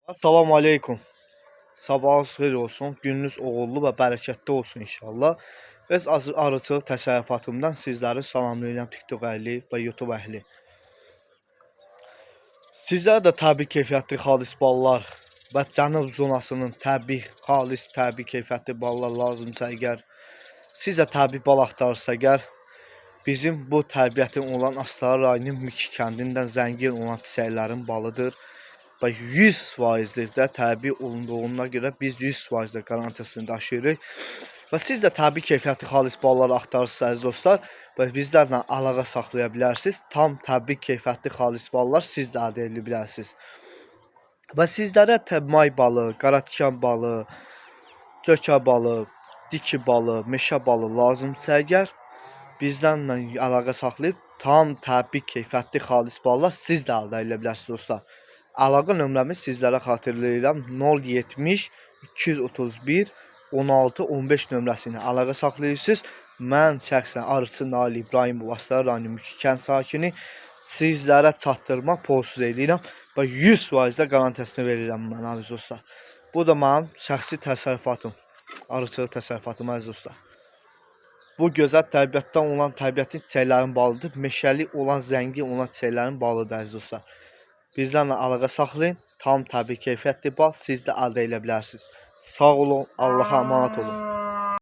Assalamu aleykum. Sabahınız xeyir olsun, gününüz uğurlu və bərəkətli olsun inşallah. Öz arıçılıq təsərrüfatımdan sizləri salamlayıram TikTok əhli və YouTube əhli. Sizlər də təbii keyfiyyətli xalis ballar və cənub zonasının təbii, xalis, təbii keyfiyyətli ballar lazımsa əgər, sizə təbii bal axtarırsa əgər, bizim bu təbiətin olan Astara rayonunun Miki kəndindən zəngin olan çiçəklərin balıdır. Və 100%lik də təbii olunduğuna görə biz 100% də qarantisini daşıyırıq. Və siz də təbii keyfiyyətli xalis ballar axtarırsınız dostlar və bizlərlə əlaqə saxlaya bilərsiniz. Tam təbii keyfiyyətli xalis ballar siz də əldə edə bilərsiniz. Və sizlərə may balı, qaratikan balı, cökə balı, diki balı, meşə balı lazımdırsa əgər, bizlərlə əlaqə saxlayıb tam təbii keyfiyyətli xalis ballar siz də əldə edə bilərsiniz dostlar. Əlaqə nömrəmi sizlərə xatırlayıram. 070 231 16 15 nömrəsi ilə əlaqə saxlayırsınız. Mən şəxsən Arıçı Nail İbrahimov Astara rayonu Miki kənd sakini sizlərə çatdırma pulsuz edirəm və 100% də qarantiyasını verirəm mən əziz dostlar. Bu da mənim şəxsi təsərrüfatım. Arıçılıq təsərrüfatım əziz dostlar. Bu gözəl təbiətdən olan təbiətin çiçəklərin balıdır. Meşəli olan, zəngin olan çiçəklərin balıdır əziz dostlar. Bizlərlə əlaqə saxlayın. Tam təbii keyfiyyətli bal siz də əldə edə bilərsiniz. Sağ olun, Allaha əmanət olun.